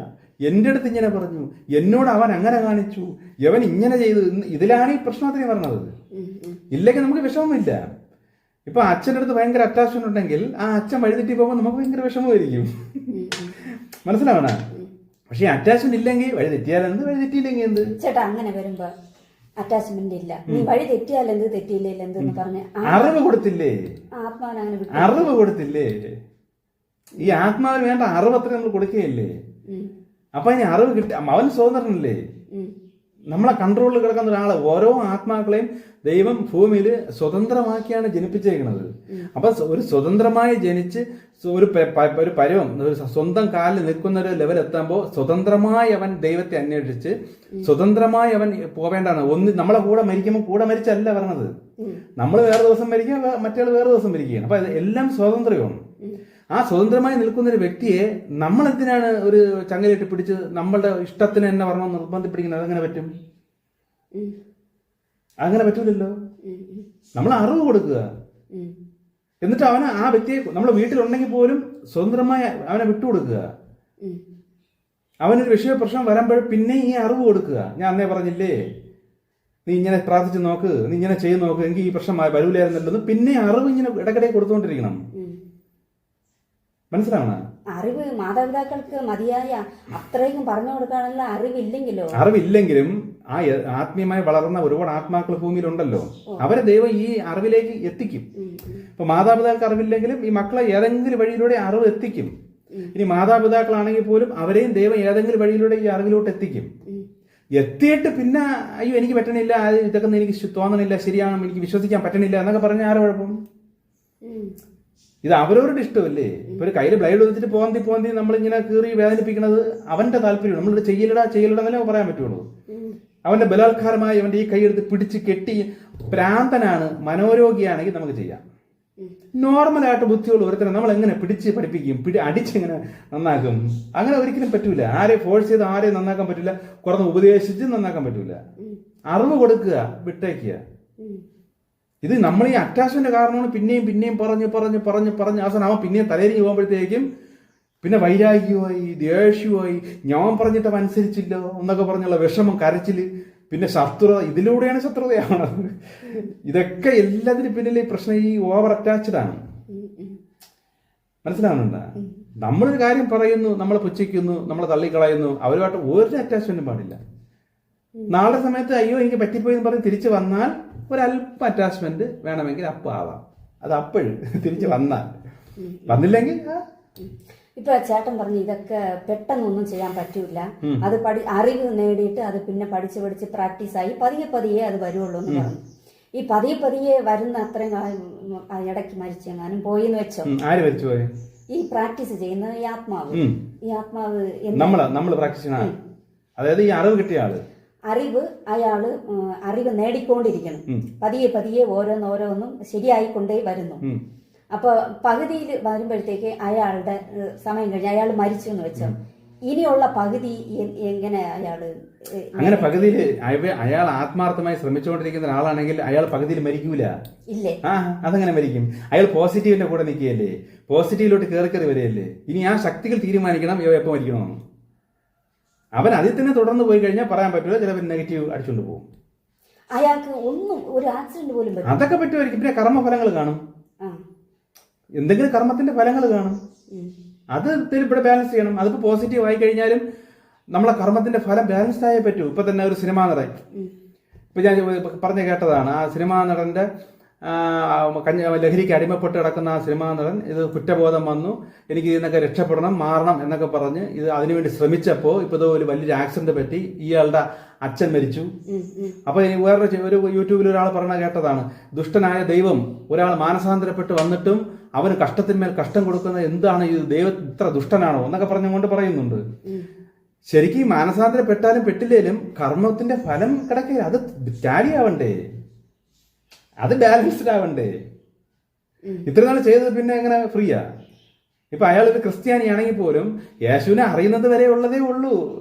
എൻ്റെ അടുത്ത് ഇങ്ങനെ പറഞ്ഞു, എന്നോട് അവൻ അങ്ങനെ കാണിച്ചു, അവൻ ഇങ്ങനെ ചെയ്തു, ഇതിലാണ് ഈ പ്രശ്നത്തിന് പറഞ്ഞത്. ഇല്ലെങ്കിൽ നമുക്ക് വിഷമമില്ല. ഇപ്പൊ അച്ഛൻ്റെ അടുത്ത് ഭയങ്കര അറ്റാച്ച്മെന്റ് ഉണ്ടെങ്കിൽ ആ അച്ഛൻ വഴിതെറ്റി പോകുമ്പോൾ നമുക്ക് ഭയങ്കര വിഷമമായിരിക്കും. മനസ്സിലാവണ? പക്ഷെ അറ്റാച്ച്മെന്റ് ഇല്ലെങ്കിൽ വഴി തെറ്റിയാലെന്ത്, വഴി തെറ്റിയില്ലെങ്കിൽ എന്ത്? ചേട്ടാ അങ്ങനെ വരുമ്പോ അറ്റാച്ച്മെന്റ് ഇല്ല, നീ വഴി തെറ്റിയാലെന്ത് തെറ്റിയില്ലെന്ന് പറഞ്ഞ അറിവ് കൊടുത്തില്ലേ? ആത്മാവിന് അങ്ങനെ അറിവ് കൊടുത്തില്ലേ? ഈ ആത്മാവിന് വേണ്ട അറിവ് അത്ര നമ്മൾ കൊടുക്കുകയില്ലേ? അപ്പൊ ഇനി അറിവ് കിട്ടി, അവൻ സ്വതന്ത്രനല്ലേ? നമ്മളെ കൺട്രോളിൽ കിടക്കുന്ന ഒരാളെ, ഓരോ ആത്മാക്കളെയും ദൈവം ഭൂമിയിൽ സ്വതന്ത്രമാക്കിയാണ് ജനിപ്പിച്ചേക്കുന്നത്. അപ്പൊ ഒരു സ്വതന്ത്രമായി ജനിച്ച് ഒരു പരുവം, ഒരു സ്വന്തം കാലിൽ നിൽക്കുന്ന ഒരു ലെവൽ എത്തുമ്പോൾ സ്വതന്ത്രമായി അവൻ ദൈവത്തെ അന്വേഷിച്ച് സ്വതന്ത്രമായി അവൻ പോവേണ്ടതാണ്. നമ്മളെ കൂടെ മരിക്കുമ്പോൾ കൂടെ മരിച്ചല്ല പറഞ്ഞത്, നമ്മൾ വേറെ ദിവസം മരിക്കുക, മറ്റേ വേറെ ദിവസം മരിക്കുകയാണ്. അപ്പൊ എല്ലാം സ്വാതന്ത്ര്യമാണ്. ആ സ്വതന്ത്രമായി നിൽക്കുന്ന ഒരു വ്യക്തിയെ നമ്മൾ എന്തിനാണ് ഒരു ചങ്ങലയിട്ട് പിടിച്ച് നമ്മളുടെ ഇഷ്ടത്തിന് തന്നെ പറഞ്ഞ നിർബന്ധിപ്പിടിക്കുന്നത്? അതെങ്ങനെ പറ്റും? അങ്ങനെ പറ്റൂലല്ലോ. നമ്മൾ അറിവ് കൊടുക്കുക, എന്നിട്ട് അവന് ആ വ്യക്തിയെ നമ്മുടെ വീട്ടിലുണ്ടെങ്കിൽ പോലും സ്വതന്ത്രമായി അവനെ വിട്ടുകൊടുക്കുക. അവനൊരു വിഷയ പ്രശ്നം വരുമ്പോൾ പിന്നെ ഈ അറിവ് കൊടുക്കുക. ഞാൻ അന്നേ പറഞ്ഞില്ലേ, നീ ഇങ്ങനെ പ്രാർത്ഥിച്ച് നോക്ക്, നീ ഇങ്ങനെ ചെയ്ത് നോക്ക്, എങ്കിൽ ഈ പ്രശ്നം വരൂലായിരുന്നല്ലോ. പിന്നെ അറിവ് ഇങ്ങനെ ഇടയ്ക്കിടെ കൊടുത്തുകൊണ്ടിരിക്കണം. മനസ്സിലാവണ? അറിവ് മാതാപിതാക്കൾക്ക് മതിയായ അത്രയും പറഞ്ഞു കൊടുക്കാനുള്ള അറിവില്ലെങ്കിലും ആ ആത്മീയമായി വളർന്ന ഒരുപാട് ആത്മാക്കൾ ഭൂമിയിലുണ്ടല്ലോ, അവരെ ദൈവം ഈ അറിവിലേക്ക് എത്തിക്കും. ഇപ്പൊ മാതാപിതാക്കൾക്ക് അറിവില്ലെങ്കിലും ഈ മക്കളെ ഏതെങ്കിലും വഴിയിലൂടെ അറിവ് എത്തിക്കും. ഇനി മാതാപിതാക്കളാണെങ്കിൽ പോലും അവരെയും ദൈവം ഏതെങ്കിലും വഴിയിലൂടെ ഈ അറിവിലോട്ട് എത്തിക്കും. എത്തിയിട്ട് പിന്നെ അയ്യോ എനിക്ക് പറ്റണില്ല, ഇതൊക്കെ എനിക്ക് തോന്നണില്ല, ശരിയാണ്, എനിക്ക് വിശ്വസിക്കാൻ പറ്റണില്ല എന്നൊക്കെ പറഞ്ഞ ആരെ കുഴപ്പം? ഇത് അവരവരുടെ ഇഷ്ടമല്ലേ? ഇപ്പൊ ഒരു കയ്യിൽ ബ്ലൈഡ് വെച്ചിട്ട് പോന്തി നമ്മളിങ്ങനെ കീറി വേദനിപ്പിക്കുന്നത് അവന്റെ താല്പര്യം. നമ്മളിവിടെ ചെയ്യലടാ എന്നല്ലേ പറയാൻ പറ്റുള്ളൂ. അവന്റെ ബലാത്കാരമായി അവന്റെ ഈ കൈയെടുത്ത് പിടിച്ച് കെട്ടി, പ്രാന്തനാണ്, മനോരോഗിയാണെങ്കിൽ നമുക്ക് ചെയ്യാം. നോർമലായിട്ട് ബുദ്ധിയുള്ള ഒരുത്തരം നമ്മൾ എങ്ങനെ പിടിച്ച് പഠിപ്പിക്കും, അടിച്ചെങ്ങനെ നന്നാക്കും? അങ്ങനെ ഒരിക്കലും പറ്റൂല. ആരെ ഫോഴ്സ് ചെയ്ത് ആരെയും നന്നാക്കാൻ പറ്റില്ല, കുറഞ്ഞ ഉപദേശിച്ച് നന്നാക്കാൻ പറ്റൂല. അറിവ് കൊടുക്കുക, വിട്ടേക്കുക. ഇത് നമ്മൾ ഈ അറ്റാച്ച്മെന്റ് കാരണമാണ് പിന്നെയും പറഞ്ഞ് അവസാനം അവൻ പിന്നെയും തലരിഞ്ഞ് പോകുമ്പോഴത്തേക്കും പിന്നെ വൈരാഗ്യമായി, ദേഷ്യമായി, ഞാൻ പറഞ്ഞിട്ട് അവൻ അനുസരിച്ചില്ലോ എന്നൊക്കെ പറഞ്ഞുള്ള വിഷമം, കരച്ചില്, പിന്നെ ശത്രുത. ഇതിലൂടെയാണ് ശത്രുതയാണ്. ഇതൊക്കെ എല്ലാത്തിനും പിന്നിലെ പ്രശ്നം ഈ ഓവർ അറ്റാച്ച്ഡ് ആണ്. മനസ്സിലാവുന്നുണ്ടോ? നമ്മളൊരു കാര്യം പറയുന്നു, നമ്മളെ പുച്ഛിക്കുന്നു, നമ്മളെ തള്ളിക്കളയുന്നു, അവരുമായിട്ട് ഒരു അറ്റാച്ച്മെന്റും പാടില്ല. നാളെ സമയത്ത് അയ്യോ എനിക്ക് പറ്റിപ്പോയി എന്ന് പറഞ്ഞ് തിരിച്ചു വന്നാൽ ഒരല്പം അറ്റാച്ച്മെന്റ് വേണമെങ്കിൽ അപ്പം ആവാം. അത് അപ്പോഴും തിരിച്ചു വന്നില്ലെങ്കിൽ ഇപ്പൊ ചേട്ടൻ പറഞ്ഞു ഇതൊക്കെ പെട്ടെന്നൊന്നും ചെയ്യാൻ പറ്റൂല, അത് അറിവ് നേടിയിട്ട് അത് പിന്നെ പഠിച്ച് പ്രാക്ടീസായി പതിയെ അത് വരുള്ളൂ എന്ന് പറഞ്ഞു. ഈ പതിയെ വരുന്ന അത്രയും ഇടയ്ക്ക് മരിച്ചെങ്ങാനും പോയിന്ന് വെച്ചോ, ആര് മരിച്ചുപോയി? ഈ പ്രാക്ടീസ് ചെയ്യുന്ന ഈ ആത്മാവ് നമ്മൾ പ്രാക്ടീസ്, അതായത് ഈ അറിവ് കിട്ടിയ ആള്, അയാള് അറിവ് നേടിക്കൊണ്ടിരിക്കണം. പതിയെ ഓരോന്നും ശരിയായിക്കൊണ്ടേ വരുന്നു. അപ്പൊ പകുതിയിൽ വരുമ്പോഴത്തേക്ക് അയാളുടെ സമയം കഴിഞ്ഞ് അയാൾ മരിച്ചു എന്ന് വെച്ചോ, ഇനിയുള്ള പകുതി എങ്ങനെ അയാള് അങ്ങനെ പകുതിയിൽ അയാൾ ആത്മാർത്ഥമായി ശ്രമിച്ചുകൊണ്ടിരിക്കുന്ന ആളാണെങ്കിൽ അയാൾ പകുതിയിൽ മരിക്കൂല. ഇല്ലേ? അതെങ്ങനെ മരിക്കും? അയാൾ പോസിറ്റീവിന്റെ കൂടെ നിൽക്കുകയല്ലേ, പോസിറ്റീവിലോട്ട് കയറി വരികയല്ലേ. ഇനി ആ ശക്തികൾ തീരുമാനിക്കണം എപ്പോ മരിക്കണമെന്ന്. അവൻ അതിൽ തന്നെ തുടർന്ന് പോയി കഴിഞ്ഞാൽ പറയാൻ പറ്റൂല, ചിലപ്പോൾ നെഗറ്റീവ് അടിച്ചുകൊണ്ട് പോകും. അയാൾക്ക് ഒന്നും ഒരു ആക്സിഡന്റ് പോലും അതൊക്കെ പറ്റുമായിരിക്കും. പിന്നെ കർമ്മഫലങ്ങൾ കാണും, എന്തെങ്കിലും കർമ്മത്തിന്റെ ഫലങ്ങൾ കാണും. അത് ഇവിടെ ബാലൻസ് ചെയ്യണം. അതിപ്പോ പോസിറ്റീവ് ആയി കഴിഞ്ഞാലും നമ്മളെ കർമ്മത്തിന്റെ ഫലം ബാലൻസ്ഡ് ആയേ പറ്റൂ. ഇപ്പൊ തന്നെ ഒരു സിനിമാ നടൻ, ഇപ്പൊ ഞാൻ പറഞ്ഞ കേട്ടതാണ്, ആ സിനിമാ നടന്റെ ലഹരിക്ക് അടിമപ്പെട്ട് കിടക്കുന്ന ആ സിനിമാ നടൻ ഇത് കുറ്റബോധം വന്നു, എനിക്ക് ഇതിനൊക്കെ രക്ഷപ്പെടണം, മാറണം എന്നൊക്കെ പറഞ്ഞ് ഇത് അതിനുവേണ്ടി ശ്രമിച്ചപ്പോൾ ഇപ്പോൾ ഇത് ഒരു വലിയൊരു ആക്സിഡന്റ് പറ്റി, ഇയാളുടെ അച്ഛൻ മരിച്ചു. അപ്പൊ വേറൊരു യൂട്യൂബിൽ ഒരാൾ പറഞ്ഞ കേട്ടതാണ്, ദുഷ്ടനായ ദൈവം ഒരാൾ മാനസാന്തരപ്പെട്ട് വന്നിട്ടും അവന് കഷ്ടത്തിന്മേൽ കഷ്ടം കൊടുക്കുന്നത് എന്താണ്, ഇത് ദൈവം ഇത്ര ദുഷ്ടനാണോ എന്നൊക്കെ പറഞ്ഞുകൊണ്ട് പറയുന്നുണ്ട്. ശരിക്കും മാനസാന്തരപ്പെട്ടാലും പെട്ടില്ലേലും കർമ്മത്തിന്റെ ഫലം കിടക്കില്ല, അത് ടാലി ആവണ്ടേ, അത് ബാലൻസ്ഡ് ആവണ്ടേ. ഇത്ര നാൾ ചെയ്തത് പിന്നെ എങ്ങനെ ഫ്രീയാ? ഇപ്പൊ അയാൾ ഒരു ക്രിസ്ത്യാനിയാണെങ്കിൽ പോലും യേശുവിനെ അറിയുന്നത് വരെ ഉള്ളതേ ഉള്ളൂ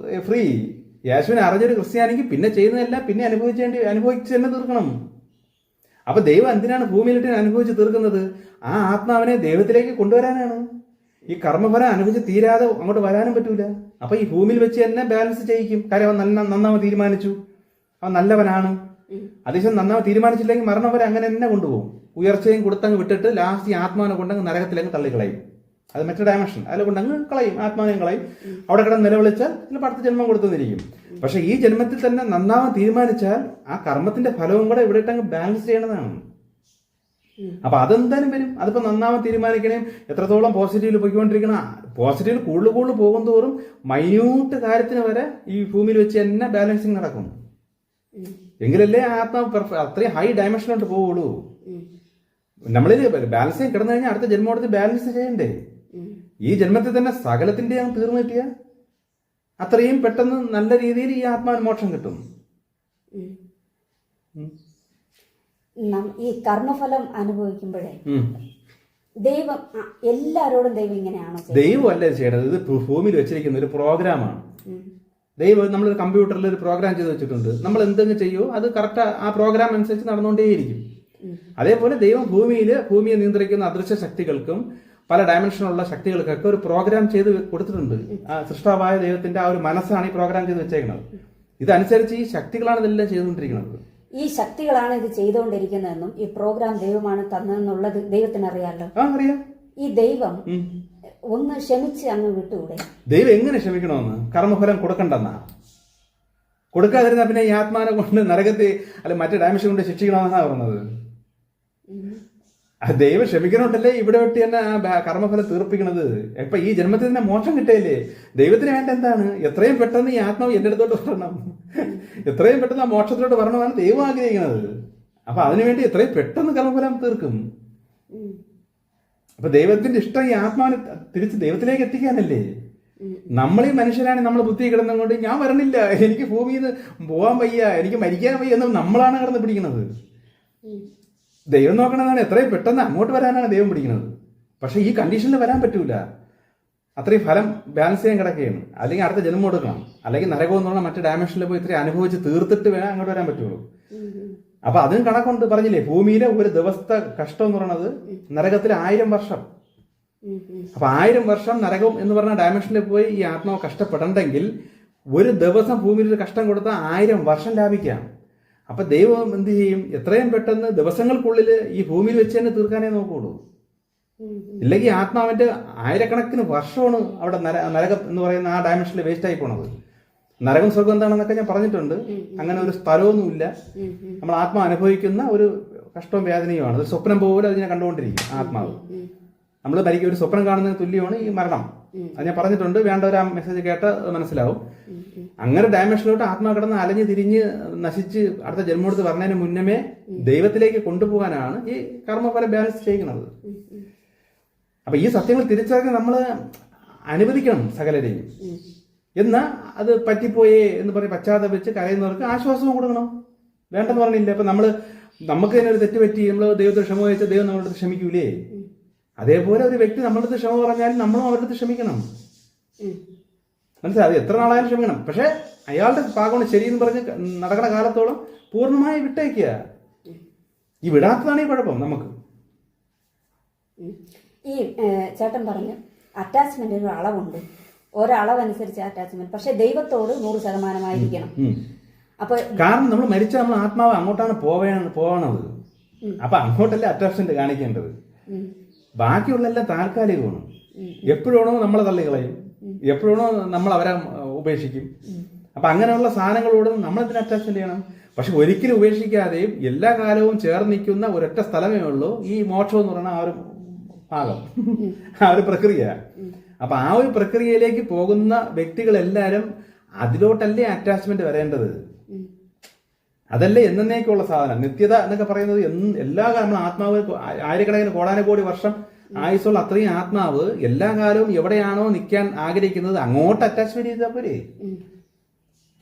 ഫ്രീ. യേശുവിനെ അറിഞ്ഞൊരു ക്രിസ്ത്യാനിക്ക് പിന്നെ ചെയ്യുന്നതെല്ലാം പിന്നെ അനുഭവിച്ച് തന്നെ തീർക്കണം. അപ്പൊ ദൈവം എന്തിനാണ് ഭൂമിയിലിട്ട് അനുഭവിച്ച് തീർക്കുന്നത്? ആ ആത്മാവിനെ ദൈവത്തിലേക്ക് കൊണ്ടുവരാനാണ്. ഈ കർമ്മഫലം അനുഭവിച്ച് തീരാതെ അങ്ങോട്ട് വരാനും പറ്റൂല. അപ്പൊ ഈ ഭൂമിയിൽ വെച്ച് തന്നെ ബാലൻസ് ചെയ്യിക്കും. കാര്യം അവൻ നന്നാവാൻ തീരുമാനിച്ചു, അവൻ നല്ലവനാണ്. അതേസമയം നന്നാവാൻ തീരുമാനിച്ചില്ലെങ്കിൽ മരണം വരെ അങ്ങനെ തന്നെ കൊണ്ടുപോകും. ഉയർച്ചയും കൊടുത്തങ്ങ് വിട്ടിട്ട് ലാസ്റ്റ് ഈ ആത്മാവിനെ കൊണ്ടങ്ങ് നരകത്തിലങ്ങ് തള്ളിക്കളയും. അത് മറ്റൊരു ഡയമെൻഷൻ, അതിലെ കൊണ്ടങ്ങ് കളയും, ആത്മാവിനെ കളയും. അവിടെ കിടന്ന് നിലവിളിച്ചാൽ ചിലപ്പോൾ അടുത്ത ജന്മം കൊടുത്തുന്നിരിക്കും. പക്ഷെ ഈ ജന്മത്തിൽ തന്നെ നന്നാവാൻ തീരുമാനിച്ചാൽ ആ കർമ്മത്തിന്റെ ഫലവും കൂടെ ഇവിടെ ഇട്ടങ്ങ് ബാലൻസ് ചെയ്യണതാണ്. അപ്പൊ അതെന്തായാലും വരും. അതിപ്പോ നന്നാവാൻ തീരുമാനിക്കണേ, എത്രത്തോളം പോസിറ്റീവിൽ പോയിക്കൊണ്ടിരിക്കണം, പോസിറ്റീവിൽ കൂടുതൽ പോകും തോറും മൈന്യൂട്ട് കാര്യത്തിന് വരെ ഈ ഭൂമിയിൽ വെച്ച് തന്നെ ബാലൻസിങ് നടക്കും. എങ്കിലല്ലേ ആത്മാവ് അത്രയും ഹൈ ഡയമെൻഷനിലോട്ട് പോവുള്ളൂ. നമ്മളിൽ ബാലൻസിങ് കിടന്നു കഴിഞ്ഞാൽ അടുത്ത ജന്മം എടുത്ത് ബാലൻസ് ചെയ്യണ്ടേ? ഈ ജന്മത്തിൽ തന്നെ സകലത്തിന്റെ തീർന്നു കിട്ടിയ അത്രയും പെട്ടെന്ന് നല്ല രീതിയിൽ ഈ ആത്മാവിന് മോക്ഷം കിട്ടും. ഈ കർമ്മഫലം അനുഭവിക്കുമ്പോഴേ ദൈവം എല്ലാരോടും ദൈവം ഇങ്ങനെയാണോ? ദൈവം അല്ലേ ചെയ്യണത്, ഇത് ഭൂമിയിൽ വെച്ചിരിക്കുന്ന ഒരു പ്രോഗ്രാമാണ്. ദൈവം നമ്മളൊരു കമ്പ്യൂട്ടറിൽ ഒരു പ്രോഗ്രാം ചെയ്ത് വെച്ചിട്ടുണ്ട്. നമ്മൾ എന്തെങ്കിലും ചെയ്യുമോ അത് കറക്റ്റ് ആ പ്രോഗ്രാം അനുസരിച്ച് നടന്നുകൊണ്ടേയിരിക്കും. അതേപോലെ ദൈവം ഭൂമിയെ നിയന്ത്രിക്കുന്ന അദൃശ്യ ശക്തികൾക്കും പല ഡയമെൻഷനുള്ള ശക്തികൾക്കൊക്കെ ഒരു പ്രോഗ്രാം ചെയ്ത് കൊടുത്തിട്ടുണ്ട്. ആ സൃഷ്ടാവായ ദൈവത്തിന്റെ ആ ഒരു മനസ്സാണ് ഈ പ്രോഗ്രാം ചെയ്ത് വെച്ചേക്കുന്നത്. ഇതനുസരിച്ച് ഈ ശക്തികളാണ് ഇതെല്ലാം ചെയ്തുകൊണ്ടിരിക്കുന്നത്. ഈ ശക്തികളാണ് ഇത് ചെയ്തുകൊണ്ടിരിക്കുന്നതെന്നും ഈ പ്രോഗ്രാം ദൈവമാണ് തന്നതെന്നുള്ളത് ദൈവത്തിന് അറിയാമല്ലോ. അറിയാം. ഈ ദൈവം ഒന്ന് ക്ഷമിച്ച് അങ്ങ് വിട്ടുകൂടെ? ദൈവം എങ്ങനെ ക്ഷമിക്കണമെന്ന്? കർമ്മഫലം കൊടുക്കണ്ടെന്നാ? കൊടുക്കാതിരുന്ന പിന്നെ ഈ ആത്മാനെ കൊണ്ട് നരകത്തെ അല്ല മറ്റേ ഡയമെൻഷൻ കൊണ്ട് ശിക്ഷിക്കണമെന്നാ പറഞ്ഞത്. ദൈവം ക്ഷമിക്കണോണ്ടല്ലേ ഇവിടെ വെട്ടി തന്നെ ആ കർമ്മഫലം തീർപ്പിക്കണത്. ഇപ്പൊ ഈ ജന്മത്തിൽ തന്നെ മോക്ഷം കിട്ടേലേ. ദൈവത്തിന് വേണ്ട എന്താണ്? എത്രയും പെട്ടെന്ന് ഈ ആത്മാവ് എന്റെ അടുത്തോട്ട് വരണം, എത്രയും പെട്ടെന്ന് ആ മോക്ഷത്തിലോട്ട് വരണമെന്നാണ് ദൈവം ആഗ്രഹിക്കുന്നത്. അപ്പൊ അതിനുവേണ്ടി എത്രയും പെട്ടെന്ന് കർമ്മഫലം തീർക്കും. അപ്പൊ ദൈവത്തിന്റെ ഇഷ്ടം ഈ ആത്മാവിനെ തിരിച്ച് ദൈവത്തിലേക്ക് എത്തിക്കാനല്ലേ. നമ്മളീ മനുഷ്യരാണ്, നമ്മൾ ബുദ്ധി കിടന്നുകൊണ്ട് ഞാൻ വരണില്ല, എനിക്ക് ഭൂമിയിൽ നിന്ന് പോകാൻ വയ്യ, എനിക്ക് മരിക്കാൻ വയ്യ എന്ന് നമ്മളാണ് കിടന്ന് പിടിക്കുന്നത്. ദൈവം നോക്കണതാണ് എത്രയും പെട്ടെന്ന് അങ്ങോട്ട് വരാനാണ് ദൈവം പിടിക്കുന്നത്. പക്ഷെ ഈ കണ്ടീഷനിൽ വരാൻ പറ്റൂല. അത്രയും ഫലം ബാലൻസ് ചെയ്യാൻ കിടക്കുകയാണ്. അല്ലെങ്കിൽ അടുത്ത ജന്മം കൊടുക്കണം, അല്ലെങ്കിൽ നരകം എന്ന് പറഞ്ഞാൽ മറ്റു ഡയമെൻഷനിൽ പോയി ഇത്രയും അനുഭവിച്ച് തീർത്തിട്ട് വേണം അങ്ങോട്ട് വരാൻ പറ്റുള്ളൂ. അപ്പൊ അതും കണക്കൊണ്ട് പറഞ്ഞില്ലേ, ഭൂമിയിലെ ഒരു ദിവസത്തെ കഷ്ടം എന്ന് പറയുന്നത് നരകത്തിൽ 1000 വർഷം. അപ്പൊ 1000 വർഷം നരകം എന്ന് പറഞ്ഞ ഡയമെൻഷനിൽ പോയി ഈ ആത്മാവ് കഷ്ടപ്പെടണ്ടെങ്കിൽ ഒരു ദിവസം ഭൂമിയിൽ ഒരു കഷ്ടം കൊടുത്താൽ 1000 വർഷം ലാഭിക്കാം. അപ്പൊ ദൈവം എന്ത് ചെയ്യും? എത്രയും പെട്ടെന്ന് ദിവസങ്ങൾക്കുള്ളിൽ ഈ ഭൂമിയിൽ വെച്ച് തന്നെ തീർക്കാനേ നോക്കുള്ളൂ. ഇല്ലെങ്കിൽ ആത്മാവിന്റെ ആയിരക്കണക്കിന് വർഷമാണ് അവിടെ നരകം എന്ന് പറയുന്ന ആ ഡയമെൻഷനിൽ വേസ്റ്റ് ആയി പോണത്. നരകം സ്വർഗം എന്താണെന്നൊക്കെ ഞാൻ പറഞ്ഞിട്ടുണ്ട്. അങ്ങനെ ഒരു സ്ഥലമൊന്നുമില്ല. നമ്മൾ ആത്മാവ് അനുഭവിക്കുന്ന ഒരു കഷ്ടവും വേദനയുമാണ്. ഒരു സ്വപ്നം പോലെ അതിനെ കണ്ടുകൊണ്ടിരിക്കും ആത്മാവ്. നമ്മൾ മരിക്കും, ഒരു സ്വപ്നം കാണുന്നതിന് തുല്യമാണ് ഈ മരണം. അത് ഞാൻ പറഞ്ഞിട്ടുണ്ട്. വേണ്ട ഒരു മെസ്സേജ് കേട്ട് മനസ്സിലാവും. അങ്ങനെ ഡയമെൻഷനിലോട്ട് ആത്മാവ് കിടന്ന് അലഞ്ഞ് തിരിഞ്ഞ് നശിച്ച് അടുത്ത ജന്മമെടുത്ത് പറഞ്ഞതിന് മുന്നമേ ദൈവത്തിലേക്ക് കൊണ്ടുപോകാനാണ് ഈ കർമ്മഫലം ബാലൻസ് ചെയ്യുന്നത്. അപ്പൊ ഈ സത്യങ്ങൾ തിരിച്ചറിഞ്ഞ് നമ്മൾ അനുവദിക്കണം സകലരെയും. എന്നാ അത് പറ്റിപ്പോയേ എന്ന് പറഞ്ഞ് പശ്ചാത്തപിച്ച് കരയുന്നവർക്ക് ആശ്വാസവും കൊടുക്കണം. വേണ്ടെന്ന് പറഞ്ഞില്ല. അപ്പൊ നമുക്ക് തന്നെ ഒരു തെറ്റ് പറ്റി, നമ്മൾ ദൈവത്തെ ക്ഷമ ചോദിച്ചാൽ ദൈവം നമ്മളുടെ അടുത്ത് ക്ഷമിക്കൂലേ? അതേപോലെ ഒരു വ്യക്തി നമ്മളുടെ അടുത്ത് ക്ഷമ പറഞ്ഞാലും നമ്മളും അവരുടെ അടുത്ത് ക്ഷമിക്കണം. മനസ്സിലായി? അത് എത്ര നാളായാലും ക്ഷമിക്കണം. പക്ഷെ അയാളുടെ ഭാഗമാണ് ശരിയെന്ന് പറഞ്ഞ് നടക്കുന്ന കാലത്തോളം പൂർണ്ണമായി വിട്ടേക്കുക. ഈ വിടാത്തതാണ് ഈ കുഴപ്പം നമുക്ക്. ഈ ചേട്ടൻ പറഞ്ഞു അറ്റാച്ച്മെന്റിന് ഒരു അളവുണ്ട്, ഒരളവനുസരിച്ച് അറ്റാച്ച്മെന്റ്. പക്ഷെ ദൈവത്തോട് 100% അപ്പൊ കാരണം നമ്മൾ മരിച്ച നമ്മൾ ആത്മാവ് അങ്ങോട്ടാണ് പോകണത്. അപ്പൊ അങ്ങോട്ടല്ലേ അറ്റാച്ച്മെന്റ് കാണിക്കേണ്ടത്. ബാക്കിയുള്ളെല്ലാം താൽക്കാലികമാണ്. എപ്പോഴാണോ നമ്മളെ തള്ളികളയും, എപ്പോഴാണോ നമ്മൾ അവരെ ഉപേക്ഷിക്കും. അപ്പൊ അങ്ങനെയുള്ള സാധനങ്ങളോട് നമ്മൾ എന്തിനു അറ്റാച്ച്മെന്റ് ചെയ്യണം? പക്ഷെ ഒരിക്കലും ഉപേക്ഷിക്കാതെയും എല്ലാ കാലവും ചേർന്ന് നിൽക്കുന്ന ഒരൊറ്റ സ്ഥലമേ ഉള്ളൂ ഈ മോക്ഷം എന്ന് പറയുന്ന ആ ഒരു ഭാഗം, ആ ഒരു പ്രക്രിയ. അപ്പൊ ആ ഒരു പ്രക്രിയയിലേക്ക് പോകുന്ന വ്യക്തികളെല്ലാരും അതിലോട്ടല്ലേ അറ്റാച്ച്മെന്റ് വരേണ്ടത്. അതല്ലേ എന്നേക്കുള്ള സാധനം. നിത്യത എന്നൊക്കെ പറയുന്നത് എല്ലാ കാലം നമ്മൾ ആത്മാവ് ആയിരക്കണക്കിന് കോടാനുകോടി വർഷം ആയുസുള്ള അത്രയും ആത്മാവ് എല്ലാ കാലവും എവിടെയാണോ നിൽക്കാൻ ആഗ്രഹിക്കുന്നത് അങ്ങോട്ട് അറ്റാച്ച്മെന്റ് ചെയ്താൽ പോരെ.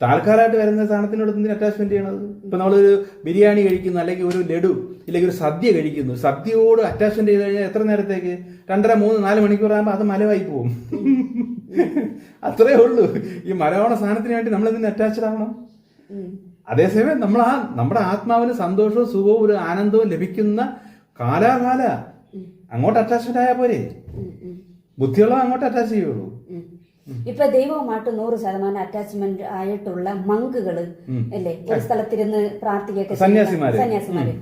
താൽക്കാലമായിട്ട് വരുന്ന സാധനത്തിനോട് എന്തിന് അറ്റാച്ച്മെന്റ് ചെയ്യണത്? ഇപ്പൊ നമ്മളൊരു ബിരിയാണി കഴിക്കുന്നു, അല്ലെങ്കിൽ ഒരു ലഡു, ഇല്ലെങ്കിൽ ഒരു സദ്യ കഴിക്കുന്നു. സദ്യയോട് അറ്റാച്ച്മെന്റ് ചെയ്ത് കഴിഞ്ഞാൽ എത്ര നേരത്തേക്ക്? 2.5, 3, 4 മണിക്കൂറാകുമ്പോൾ അത് മലവായി പോവും. അത്രേ ഉള്ളൂ. ഈ മലവാണ സാധനത്തിന് വേണ്ടി നമ്മൾ എന്തിന് അറ്റാച്ച്ഡ് ആവണം? അതേസമയം നമ്മുടെ ആത്മാവിന് സന്തോഷവും സുഖവും ഒരു ആനന്ദവും ലഭിക്കുന്ന കാലാകാല അങ്ങോട്ട് അറ്റാച്ച്മെന്റ് ആയാൽ പോരെ. ബുദ്ധിയുള്ള അങ്ങോട്ട് അറ്റാച്ച് ചെയ്യുള്ളൂ. ഇപ്പൊ ദൈവവുമായിട്ട് 100% അറ്റാച്ച്മെന്റ് ആയിട്ടുള്ള മങ്കുകള് അല്ലേ, ഒരു സ്ഥലത്തിരുന്ന് പ്രാർത്ഥിക്കൊക്കെ സന്യാസിമാര്.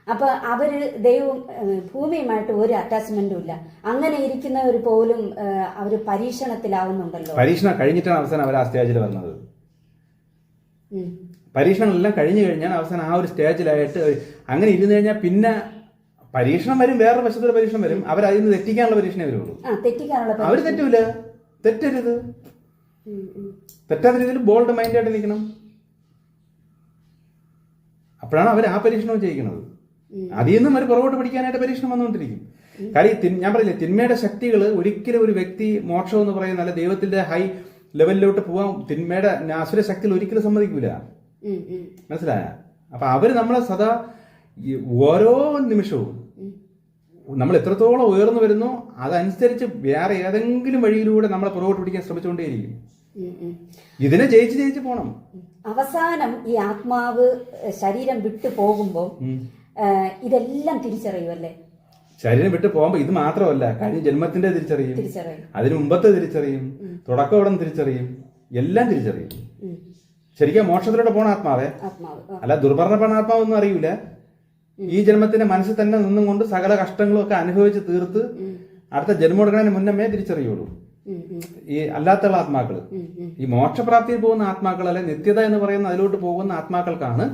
അപ്പൊ അവര് ദൈവവും ഭൂമിയുമായിട്ട് ഒരു അറ്റാച്ച്മെന്റും ഇല്ല. അങ്ങനെ ഇരിക്കുന്നവർ പോലും അവര് പരീക്ഷണത്തിലാവുന്നുണ്ടല്ലോ. പരീക്ഷണം കഴിഞ്ഞിട്ടാണ് അവസാനം അവർ ആ സ്റ്റേജിൽ വന്നത്. പരീക്ഷണങ്ങളെല്ലാം കഴിഞ്ഞു കഴിഞ്ഞാൽ അവസാനം ആ ഒരു സ്റ്റേജിലായിട്ട് അങ്ങനെ ഇരുന്ന് കഴിഞ്ഞാൽ പിന്നെ പരീക്ഷണം വരും, വേറെ വശത്തൊരു പരീക്ഷണം വരും. അവർ അതിൽ നിന്ന് തെറ്റിക്കാനുള്ള പരീക്ഷണേ വരുള്ളൂ. അവര് തെറ്റൂല, തെറ്റരുത്. തെറ്റാത്ത രീതിയിൽ ബോൾഡ് മൈൻഡായിട്ട് നിൽക്കണം. അപ്പോഴാണ് അവർ ആ പരീക്ഷണവും ചെയ്യിക്കുന്നത്. അതിൽ നിന്നും അവർ പുറകോട്ട് പിടിക്കാനായിട്ട് പരീക്ഷണം വന്നുകൊണ്ടിരിക്കും. കാര്യം ഞാൻ പറയില്ലേ, തിന്മയുടെ ശക്തികൾ ഒരിക്കലും ഒരു വ്യക്തി മോക്ഷം എന്ന് പറയുന്ന അല്ല ദൈവത്തിന്റെ ഹൈ ലെവലിലോട്ട് പോവാൻ തിന്മയുടെ അസുര ശക്തികൾ ഒരിക്കലും സമ്മതിക്കൂല. മനസ്സിലായ? അപ്പൊ അവര് നമ്മളെ സദാ ഓരോ നിമിഷവും നമ്മൾ എത്രത്തോളം ഉയർന്നു വരുന്നോ അതനുസരിച്ച് വേറെ ഏതെങ്കിലും വഴിയിലൂടെ നമ്മളെ പുറകോട്ട് പിടിക്കാൻ ശ്രമിച്ചുകൊണ്ടേയിരിക്കും. ഇതിനെ ജയിച്ച് പോണം. അവസാനം ഈ ആത്മാവ് ശരീരം വിട്ടു പോകുമ്പോ ഇതെല്ലാം തിരിച്ചറിയുമല്ലേ? ശരീരം വിട്ടു പോകുമ്പോ ഇത് മാത്രമല്ല, കഴിഞ്ഞ ജന്മത്തിന്റെ തിരിച്ചറിയും, അതിന് മുമ്പത്തെ തിരിച്ചറിയും, തുടക്കം ഇവിടെ തിരിച്ചറിയും, എല്ലാം തിരിച്ചറിയും. ശരിക്കും മോക്ഷത്തിലൂടെ പോണ ആത്മാവേ, അല്ല ദുർഭരണ ആത്മാവൊന്നും അറിയൂല. ഈ ജന്മത്തിന്റെ മനസ്സിൽ തന്നെ നിന്നും കൊണ്ട് സകല കഷ്ടങ്ങളും ഒക്കെ അനുഭവിച്ച് തീർത്ത് അടുത്ത ജന്മം എടുക്കുന്നതിന് മുന്നമേ തിരിച്ചറിയുള്ളൂ. ഈ അല്ലാത്തുള്ള ആത്മാക്കള്, ഈ മോക്ഷപ്രാപ്തിയിൽ പോകുന്ന ആത്മാക്കൾ, അല്ലെ നിത്യത എന്ന് പറയുന്ന അതിലോട്ട് പോകുന്ന ആത്മാക്കൾക്കാണ്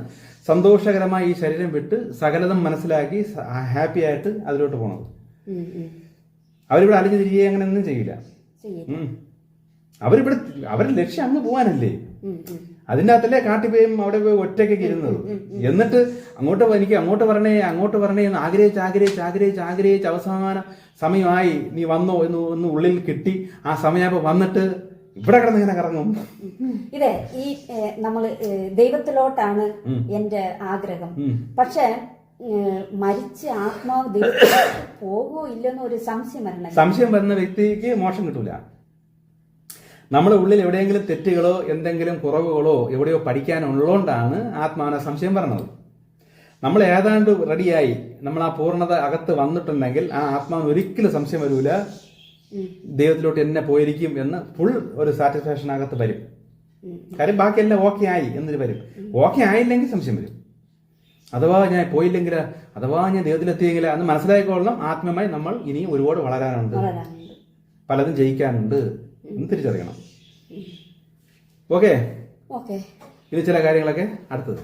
സന്തോഷകരമായി ഈ ശരീരം വിട്ട് സകലതും മനസ്സിലാക്കി ഹാപ്പി ആയിട്ട് അതിലോട്ട് പോണത്. അവരിവിടെ അലിഞ്ഞു തിരികെ അങ്ങനെ ഒന്നും ചെയ്യില്ല. അവരുടെ ലക്ഷ്യം അങ്ങ് പോകാനല്ലേ. അതിൻ്റെ അകത്തല്ലേ കാട്ടിപ്പോയും അവിടെ പോയി ഒറ്റയ്ക്കൊക്കെ ഇരുന്നത്. എന്നിട്ട് എനിക്ക് അങ്ങോട്ട് പറഞ്ഞേ എന്ന് ആഗ്രഹിച്ച് അവസാന സമയമായി നീ വന്നോ എന്ന് ഉള്ളിൽ കിട്ടി. ആ സമയമാകുമ്പോൾ വന്നിട്ട് ഇവിടെ കിടന്ന് ഇങ്ങനെ കറങ്ങും. ഇതേ ഈ നമ്മള് ദൈവത്തിലോട്ടാണ് എന്റെ ആഗ്രഹം. പക്ഷെ മരിച്ച് ആത്മാവ് ദൈവത്തിലോട്ട് പോകുമോ ഇല്ലെന്നോ ഒരു സംശയം വരുന്ന വ്യക്തിക്ക് മോക്ഷം കിട്ടൂല. നമ്മുടെ ഉള്ളിൽ എവിടെയെങ്കിലും തെറ്റുകളോ എന്തെങ്കിലും കുറവുകളോ എവിടെയോ പഠിക്കാനുള്ളതുകൊണ്ടാണ് ആത്മാവിനെ സംശയം പറഞ്ഞത്. നമ്മൾ ഏതാണ്ട് റെഡിയായി, നമ്മൾ ആ പൂർണ്ണത അകത്ത് വന്നിട്ടുണ്ടെങ്കിൽ ആ ആത്മാവിന് ഒരിക്കലും സംശയം വരൂല, ദൈവത്തിലോട്ട് എന്നെ പോയിരിക്കും എന്ന് ഫുൾ ഒരു സാറ്റിസ്ഫാക്ഷൻ അകത്ത് വരും. കാര്യം ബാക്കിയെല്ലാം ഓക്കെ ആയി എന്നൊരു വരും. ഓക്കെ ആയില്ലെങ്കിൽ സംശയം വരും. അഥവാ ഞാൻ പോയില്ലെങ്കിൽ, അഥവാ ഞാൻ ദൈവത്തിലെത്തിയെങ്കിൽ അന്ന് മനസ്സിലായിക്കൊള്ളണം, ആത്മീയമായി നമ്മൾ ഇനിയും ഒരുപാട് വളരാനുണ്ട്, പലതും ജയിക്കാനുണ്ട് എന്ന് തിരിച്ചറിയണം. ഓക്കെ, ഇനി ചില കാര്യങ്ങളൊക്കെ അടുത്തത്.